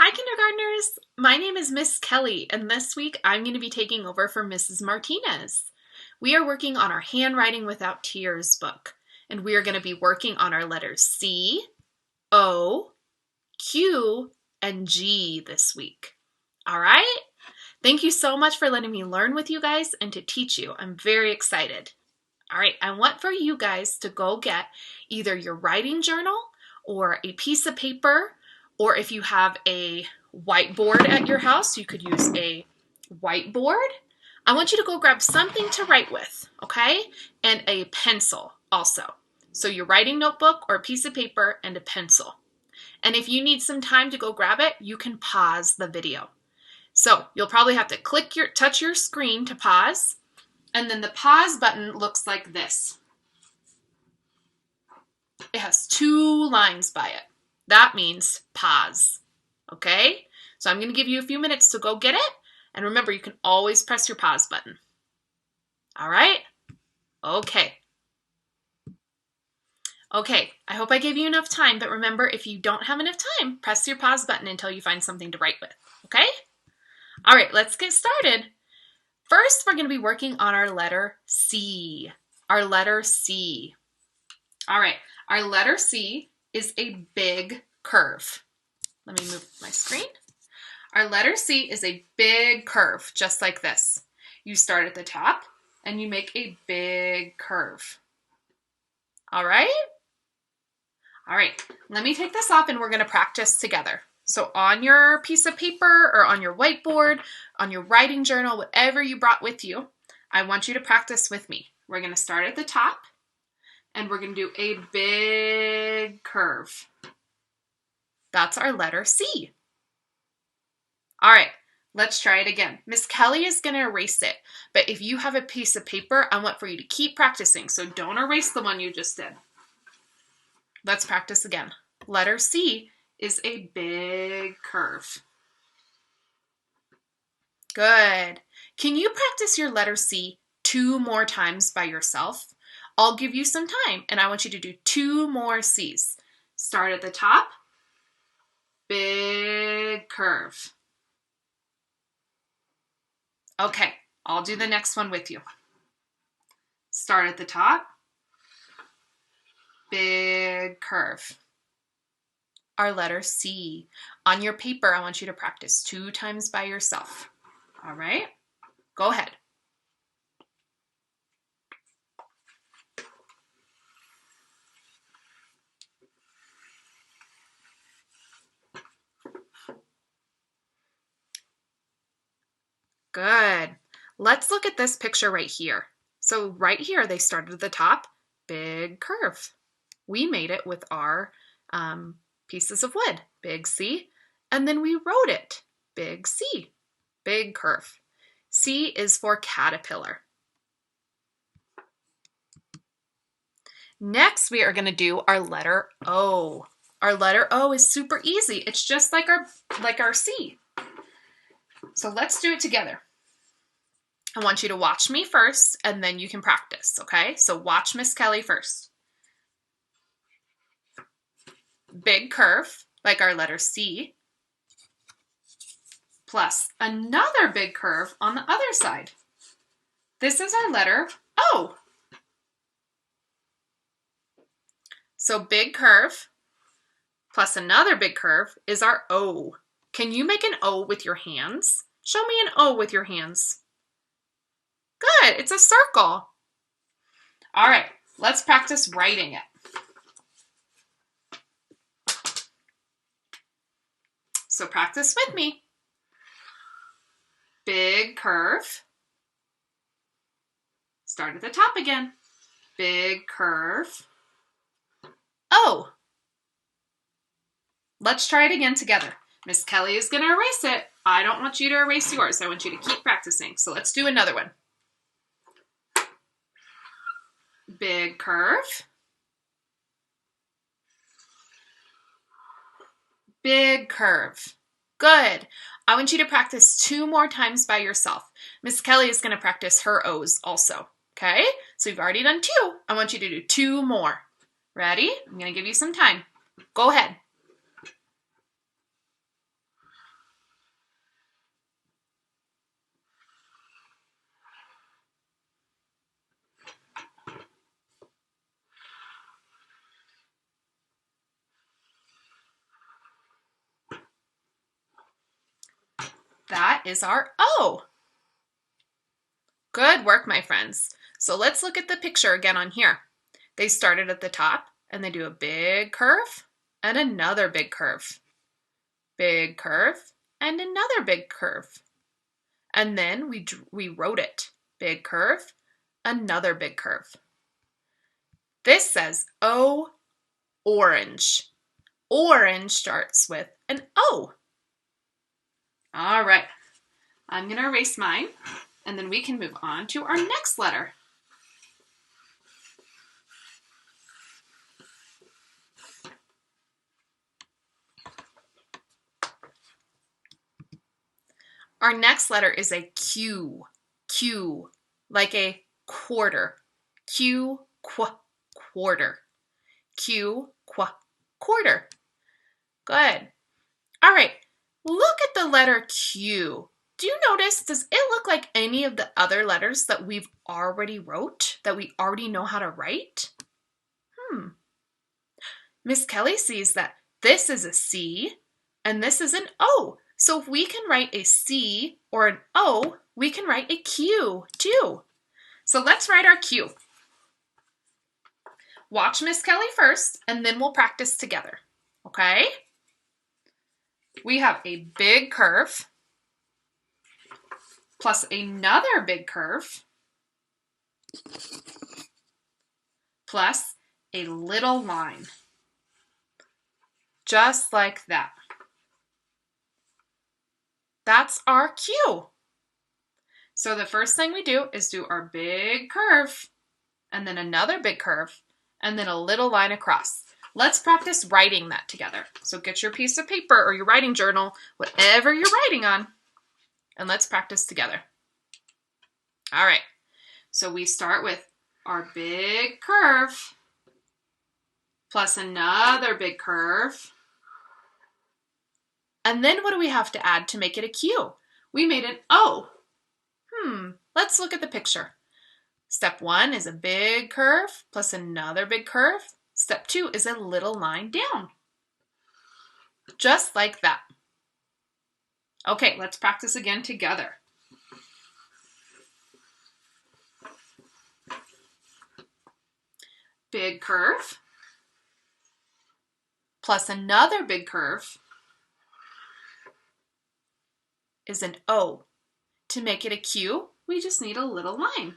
Hi, kindergartners! My name is Miss Kelly, and this week I'm going to be taking over for Mrs. Martinez. We are working on our Handwriting Without Tears book, and we are going to be working on our letters C, O, Q, and G this week. All right? Thank you so much for letting me learn with you guys and to teach you. I'm very excited. All right, I want for you guys to go get either your writing journal or a piece of paper, or if you have a whiteboard at your house, you could use a whiteboard. I want you to go grab something to write with, okay? And a pencil also. So your writing notebook or a piece of paper and a pencil. And if you need some time to go grab it, you can pause the video. So you'll probably have to touch your screen to pause. And then the pause button looks like this. It has 2 lines by it. That means pause. Okay? So I'm going to give you a few minutes to go get it. And remember, you can always press your pause button. All right? Okay. Okay, I hope I gave you enough time, but remember, if you don't have enough time, press your pause button until you find something to write with. Okay? All right, let's get started. First, we're going to be working on our letter C. Our letter C. All right, our letter C is a big curve. Let me move my screen. Our letter C is a big curve, just like this. You start at the top and you make a big curve. All right? All right, let me take this off and we're going to practice together. So on your piece of paper or on your whiteboard, on your writing journal, whatever you brought with you, I want you to practice with me. We're going to start at the top and we're going to do a big curve. That's our letter C. All right, let's try it again. Miss Kelly is going to erase it, but if you have a piece of paper, I want for you to keep practicing, so don't erase the one you just did. Let's practice again. Letter C is a big curve. Good. Can you practice your letter C 2 more times by yourself? I'll give you some time, and I want you to do 2 more C's. Start at the top. Big curve. Okay, I'll do the next one with you. Start at the top. Big curve. Our letter C. On your paper, I want you to practice 2 times by yourself. All right? Go ahead. Good. Let's look at this picture right here. So right here, they started at the top, big curve. We made it with our pieces of wood, big C, and then we wrote it, big C, big curve. C is for caterpillar. Next, we are going to do our letter O. Our letter O is super easy. It's just like our C. So let's do it together. I want you to watch me first, and then you can practice, okay? So watch Miss Kelly first. Big curve, like our letter C, plus another big curve on the other side. This is our letter O. So big curve plus another big curve is our O. Can you make an O with your hands? Show me an O with your hands. Good, it's a circle. All right, let's practice writing it. So practice with me. Big curve. Start at the top again. Big curve. O. Let's try it again together. Miss Kelly is going to erase it. I don't want you to erase yours. I want you to keep practicing. So let's do another one. Big curve. Big curve. Good. I want you to practice 2 more times by yourself. Miss Kelly is going to practice her O's also. Okay? So you've already done 2. I want you to do 2 more. Ready? I'm going to give you some time. Go ahead. that is our O. Good work, my friends. So let's look at the picture again on here. They started at the top and they do a big curve and another big curve. Big curve and another big curve. And then we wrote it. Big curve, another big curve. This says O, orange. Orange starts with an O. All right, I'm going to erase mine, and then we can move on to our next letter. Our next letter is a Q. Q, like a quarter. Q, quarter. Q, quarter. Good. All right, look at the letter Q. Do you notice, does it look like any of the other letters that we've already wrote, that we already know how to write? Miss Kelly sees that this is a C and this is an O. So if we can write a C or an O, we can write a Q too. So let's write our Q. Watch Miss Kelly first, and then we'll practice together, okay? We have a big curve plus another big curve plus a little line, just like that. That's our Q. So the first thing we do is do our big curve, and then another big curve, and then a little line across. Let's practice writing that together. So get your piece of paper or your writing journal, whatever you're writing on, and let's practice together. All right, so we start with our big curve plus another big curve. And then what do we have to add to make it a Q? We made an O. Let's look at the picture. Step 1 is a big curve plus another big curve. Step 2 is a little line down. Just like that. Okay, let's practice again together. Big curve plus another big curve is an O. To make it a Q, we just need a little line.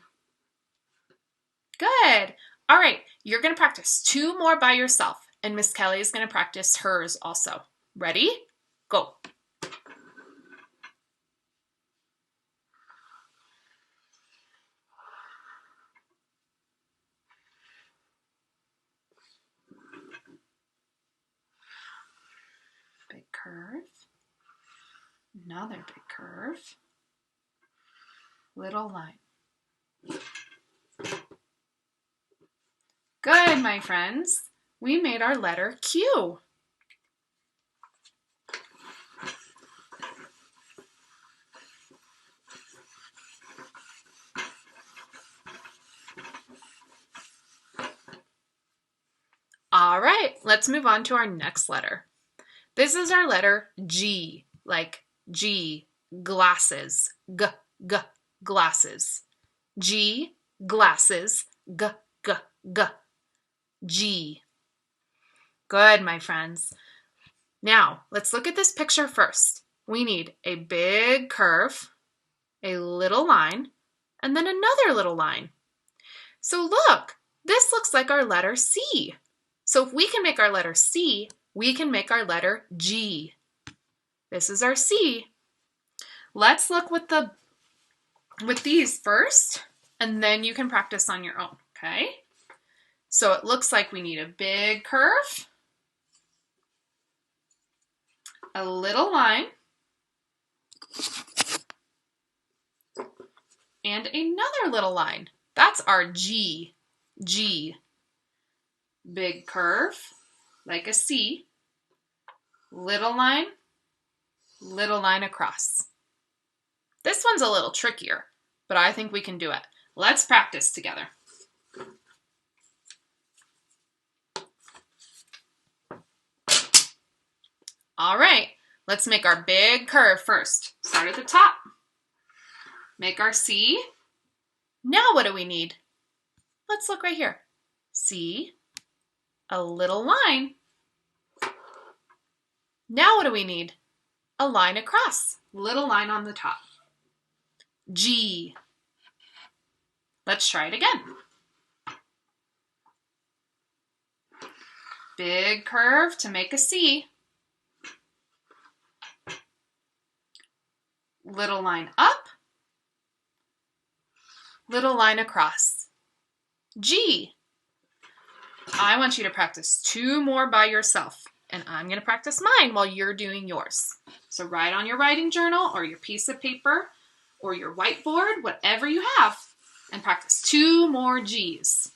Good. All right, you're going to practice 2 more by yourself, and Miss Kelly is going to practice hers also. Ready? Go. Big curve, another big curve, little line. Good, my friends. We made our letter Q. All right, let's move on to our next letter. This is our letter G, like G, glasses, glasses. G, glasses, g, G. Good, my friends. Now, let's look at this picture first. We need a big curve, a little line, and then another little line. So look, this looks like our letter C. So if we can make our letter C, we can make our letter G. This is our C. Let's look with these first, and then you can practice on your own, okay? So it looks like we need a big curve, a little line, and another little line. That's our G. G. Big curve, like a C, little line across. This one's a little trickier, but I think we can do it. Let's practice together. All right, Let's make our big curve first. Start at the top. Make our C. Now what do we need? Let's look right here. C, a little line. Now what do we need? A line across. Little line on the top. G. Let's try it again. Big curve to make a C. Little line up. Little line across. G. I want you to practice 2 more by yourself, and I'm going to practice mine while you're doing yours. So write on your writing journal or your piece of paper or your whiteboard, whatever you have, and practice 2 more G's.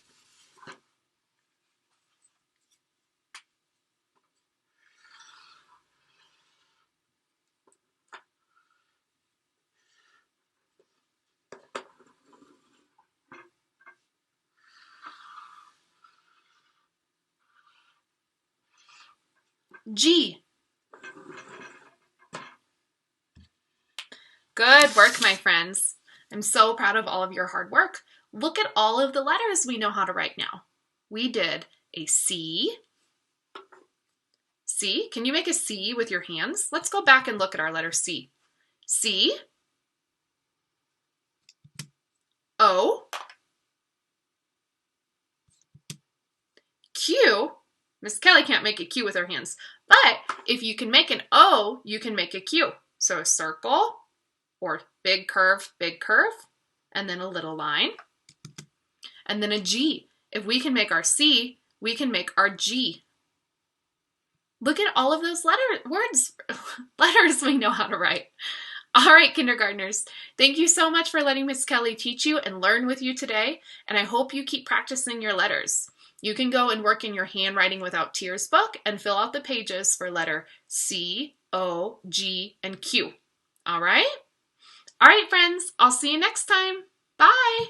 G. Good work, my friends. I'm so proud of all of your hard work. Look at all of the letters we know how to write now. We did a C. C. Can you make a C with your hands? Let's go back and look at our letter C. C. O. Q. Miss Kelly can't make a Q with her hands, but if you can make an O, you can make a Q. So a circle or big curve, and then a little line, and then a G. If we can make our C, we can make our G. Look at all of those letters we know how to write. All right, kindergartners, thank you so much for letting Miss Kelly teach you and learn with you today, and I hope you keep practicing your letters. You can go and work in your Handwriting Without Tears book and fill out the pages for letter C, O, G, and Q. All right? All right, friends, I'll see you next time. Bye.